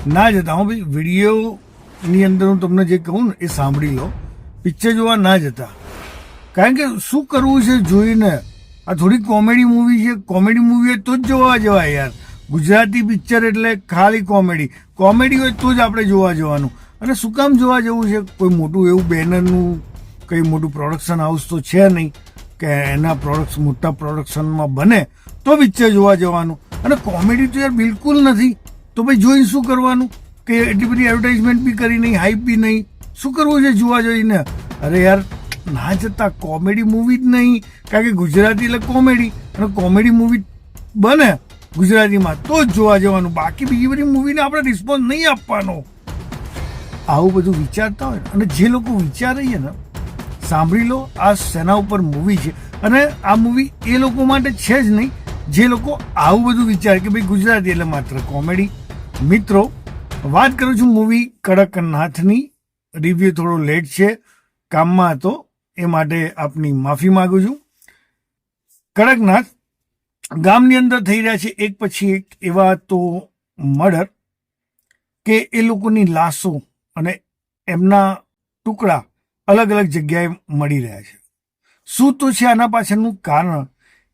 ના જતા. હું ભાઈ વિડીયોની અંદર હું તમને જે કહું ને એ સાંભળી લો, પિક્ચર જોવા ના જતા. કારણ કે શું કરવું છે જોઈને, આ થોડી કોમેડી મૂવી છે, કોમેડી મૂવી હોય તો જ જોવા જવાય યાર. ગુજરાતી પિક્ચર એટલે ખાલી કોમેડી હોય તો જ આપણે જોવા જવાનું. અને શું કામ જોવા જવું છે? કોઈ મોટું એવું બેનરનું કંઈ મોટું પ્રોડક્શન હાઉસ તો છે નહીં કે એના મોટા પ્રોડક્શનમાં બને તો પિક્ચર જોવા જવાનું. અને કોમેડી તો યાર બિલકુલ નથી, તો ભાઈ જોઈને શું કરવાનું? કે એટલી બધી એડવર્ટાઇઝમેન્ટ બી કરી નહીં, હાઈપ બી નહીં, શું કરવું છે જોવા જઈને? અરે યાર ના જતા, કોમેડી મૂવી જ નહીં. કારણ કે ગુજરાતી એટલે કોમેડી, અને કોમેડી મૂવી બને ગુજરાતીમાં તો જ જોવા જવાનું. બાકી બીજી બધી મૂવીને આપણે રિસ્પોન્સ નહીં આપવાનો. આવું બધું વિચારતા હોય અને જે લોકો વિચારે છે ને, સાંભળી લો, આ શેના ઉપર મૂવી છે. અને આ મૂવી એ લોકો માટે છે જ નહીં જે લોકો આવું બધું વિચારે કે ભાઈ ગુજરાતી એટલે માત્ર કોમેડી. મિત્રો, વાત કરું છું મૂવી કડકનાથની. રિવ્યુ થોડો લેટ છે, કામમાં હતો, એ માટે આપની માફી માંગુ છું. કડકનાથ ગામની અંદર થઈ રહ્યા છે એક પછી એક એવા તો મર્ડર કે એ લોકોની લાશો અને એમના ટુકડા અલગ અલગ જગ્યાએ મળી રહ્યા છે. શું તો છે આના પાછળનું કારણ?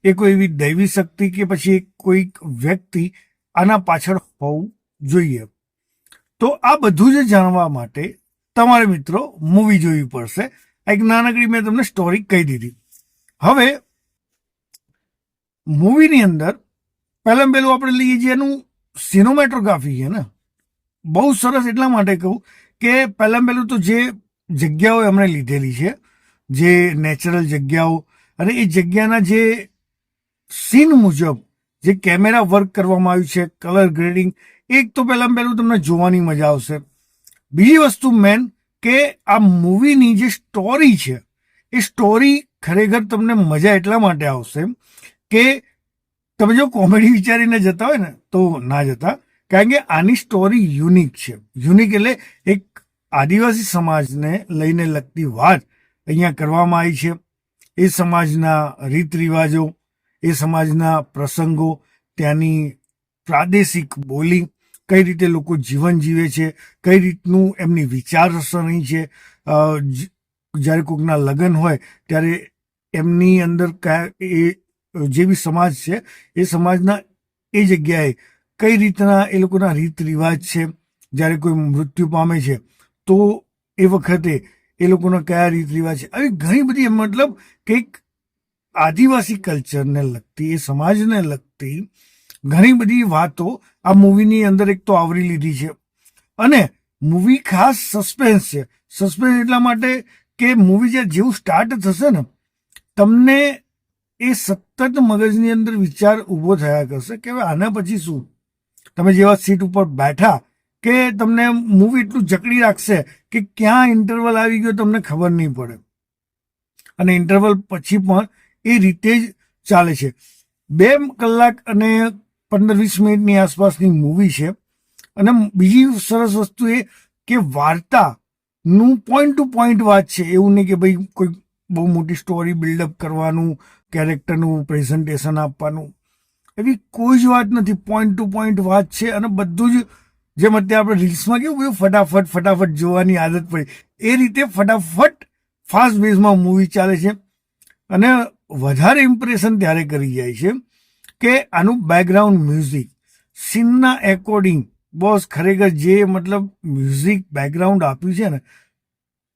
એ કોઈ એવી દૈવી શક્તિ કે પછી કોઈક વ્યક્તિ આના પાછળ હોવું જોઈએ? તો આ બધું જ જાણવા માટે તમારે મિત્રો મૂવી જોવી પડશે. એક નાનકડી મેં તમને સ્ટોરી કહી દીધી. હવે મૂવીની અંદર પહેલાં આપણે લઈએ છીએ એનું સિનેમેટોગ્રાફી છે ને, બહુ સરસ. એટલા માટે કહું કે પહેલાં તો જે જગ્યાઓ એમણે લીધેલી છે, જે નેચરલ જગ્યાઓ, અને એ જગ્યાના જે સીન મુજબ જે કેમેરા વર્ક કરવામાં આવ્યું છે, કલર ગ્રેડિંગ, એક તો પહેલાં તમને જોવાની મજા આવશે. બીજી વસ્તુ મેન કે આ મૂવીની જે સ્ટોરી છે, એ સ્ટોરી ખરેખર તમને મજા એટલા માટે આવશે કે તમે જો કોમેડી વિચારીને જતા હોય ને તો ના જતા. કારણ કે આની સ્ટોરી યુનિક છે. યુનિક એટલે એક આદિવાસી સમાજને લઈને લગતી વાત અહીંયા કરવામાં આવી છે. એ સમાજના રીત રિવાજો, એ સમાજના પ્રસંગો, ત્યાંની પ્રાદેશિક બોલી, કઈ રીતે લોકો જીવન જીવે છે, કઈ રીતનું એમની વિચારસરણી છે. જ્યારે કોઈકના લગ્ન હોય ત્યારે એમની અંદર એ જે બી સમાજ છે એ સમાજના એ જગ્યાએ કઈ રીતના એ લોકોના રીત રિવાજ છે. જ્યારે કોઈ મૃત્યુ પામે છે તો એ વખતે એ લોકોના કયા રીત રિવાજ છે. આવી ઘણી બધી મતલબ કંઈક આદિવાસી કલ્ચરને લગતી, એ સમાજને લગતી ઘણી બધી વાતો આ મૂવીની અંદર એક તો આવરી લીધી છે. અને મૂવી ખાસ સસ્પેન્સ છે. સસ્પેન્સ એટલા માટે કે મૂવી જેવું સ્ટાર્ટ થશે ને, તમને એ સતત મગજની અંદર વિચાર ઊભો થયા કરશે કે હવે આના પછી શું. તમે જેવા સીટ ઉપર બેઠા કે તમને મૂવી એટલું જકડી રાખશે કે ક્યાં ઇન્ટરવલ આવી ગયો તમને ખબર નહીં પડે. અને ઇન્ટરવલ પછી પણ એ રીતે જ ચાલે છે. 2 કલાક અને 15-20 મિનિટની આસપાસની મૂવી છે. અને બીજી સરસ વસ્તુ એ કે વાર્તાનું પોઈન્ટ ટુ પોઈન્ટ વાત છે. એવું નહીં કે ભાઈ કોઈ બહુ મોટી સ્ટોરી બિલ્ડઅપ કરવાનું, કેરેક્ટરનું પ્રેઝન્ટેશન આપવાનું, એવી કોઈ જ વાત નથી. પોઈન્ટ ટુ પોઈન્ટ વાત છે. અને બધું જ જેમ અત્યારે આપણે રીલ્સમાં કેવું ફટાફટ જોવાની આદત પડી, એ રીતે ફટાફટ ફાસ્ટ બેઝમાં મૂવી ચાલે છે. અને વધારે ઇમ્પ્રેશન ત્યારે કરી જાય છે કે આનું બેકગ્રાઉન્ડ મ્યુઝિક સીનના એકોર્ડિંગ, બોસ ખરેખર જે મતલબ મ્યુઝિક બેકગ્રાઉન્ડ આપ્યું છે ને,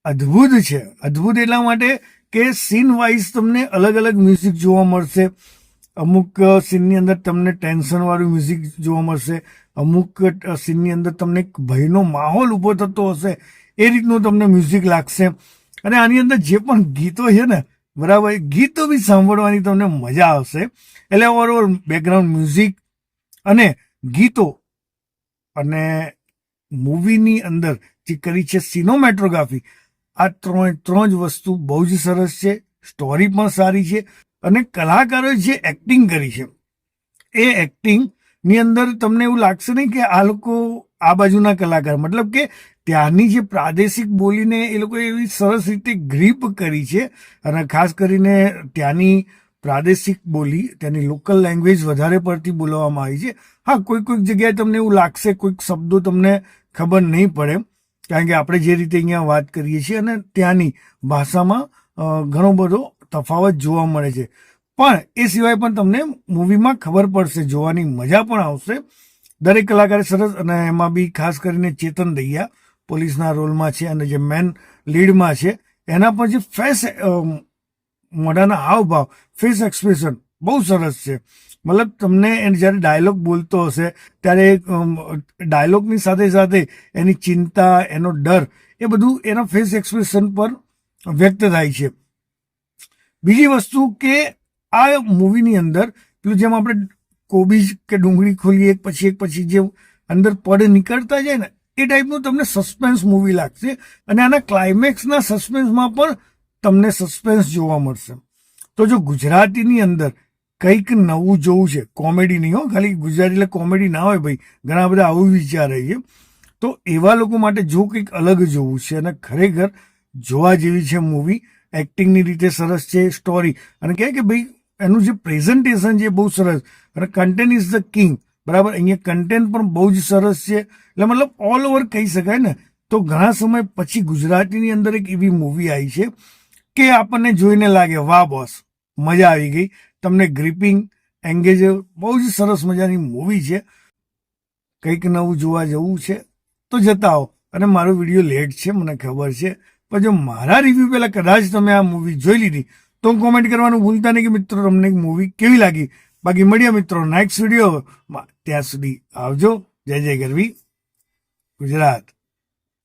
અદ્ભુત છે. અદ્ભુત એટલા માટે કે સીન વાઇઝ તમને અલગ અલગ મ્યુઝિક જોવા મળશે. અમુક સીનની અંદર તમને ટેન્શનવાળું મ્યુઝિક જોવા મળશે, અમુક સીનની અંદર તમને એક ભયનો માહોલ ઊભો થતો હશે એ રીતનું તમને મ્યુઝિક લાગશે. અને આની અંદર જે પણ ગીતો છે ને, બરાબર, ગીતો બી સાંભળવાની તમને મજા આવશે. એટલે ઓવરઓલ બેકગ્રાઉન્ડ મ્યુઝિક અને ગીતો અને મૂવીની અંદર જે કરી છે સિનેમેટોગ્રાફી, આ ત્રણ જ વસ્તુ બહુ જ સરસ છે. સ્ટોરી પણ સારી છે. અને કલાકારોએ જે એક્ટિંગ કરી છે એ એક્ટિંગની અંદર તમને એવું લાગશે નહીં કે આ લોકો આ બાજુના કલાકાર, મતલબ કે ત્યાંની જે પ્રાદેશિક બોલીને એ લોકોએ એવી સરસ રીતે ગ્રીપ કરી છે. અને ખાસ કરીને ત્યાંની પ્રાદેશિક બોલી, તેની લોકલ લેંગ્વેજ વધારે પડતી બોલવામાં આવી છે. હા, કોઈક જગ્યાએ તમને એવું લાગશે, કોઈક શબ્દો તમને ખબર નહીં પડે, કારણ કે આપણે જે રીતે અહીંયા વાત કરીએ છીએ અને ત્યાંની ભાષામાં ઘણો બધો તફાવત જોવા મળે છે. પણ એ સિવાય પણ તમને મૂવીમાં ખબર પડશે, જોવાની મજા પણ આવશે. દરેક કલાકાર સરસ, અને એમાં બી ખાસ કરીને ચેતન દહિયા પોલીસના રોલમાં છે, અને જે મેન લીડમાં છે એના પર જે ફેસ, મોઢાના હાવભાવ, ફેસ એક્સપ્રેશન બહુ સરસ છે. મતલબ તમને જ્યારે ડાયલોગ બોલતો હશે ત્યારે ડાયલોગની સાથે સાથે એની ચિંતા, એનો ડર, એ બધું એના ફેસ એક્સપ્રેશન પર વ્યક્ત થાય છે. બીજી વસ્તુ કે આ મૂવીની અંદર પેલું જેમ આપણે કોબીજ કે ડુંગળી ખોલીએ એક પછી જે અંદર પડ નીકળતા જાય ને, એ ટાઈપનું તમને સસ્પેન્સ મૂવી લાગશે. અને આના ક્લાઇમેક્સના સસ્પેન્સમાં પણ તમને સસ્પેન્સ જોવા મળશે. તો જો ગુજરાતીની અંદર કંઈક નવું જોવું છે, કોમેડી નહીં હો, ખાલી ગુજરાતી એટલે કોમેડી ના હોય ભાઈ, ઘણા બધા આવું વિચારે છે, તો એવા લોકો માટે જો કંઈક અલગ જોવું છે અને ખરેખર જોવા જેવી છે મૂવી. એક્ટિંગની રીતે સરસ છે, સ્ટોરી, અને કહે કે ભાઈ એનું જે પ્રેઝન્ટેશન છે બહુ સરસ, અને કન્ટેન્ટ ઇઝ ધ કિંગ. બરાબર, અહીંયા કન્ટેન્ટ પણ બહુ જ સરસ છે. એટલે મતલબ ઓલ ઓવર કહી શકાય ને, તો ઘણા સમય પછી ગુજરાતીની અંદર એક એવી મૂવી આવી છે કે આપણને જોઈને લાગે વાહ બોસ, મજા આવી ગઈ. તમને ગ્રીપિંગ, એન્ગેજ, બહુ જ સરસ મજાની મૂવી છે. કંઈક નવું જોવા જવું છે તો જતા આવો. અને મારો વિડીયો લેટ છે મને ખબર છે, પણ જો મારા રિવ્યૂ પહેલાં કદાચ તમે આ મૂવી જોઈ લીધી તો કોમેન્ટ કરવાનું ભૂલતા નહીં કે મિત્રો તમને મૂવી કેવી લાગી. બાકી મળીએ મિત્રો નેક્સ્ટ વિડીયોમાં. ત્યાં સુધી આવજો. જય જય ગરવી ગુજરાત.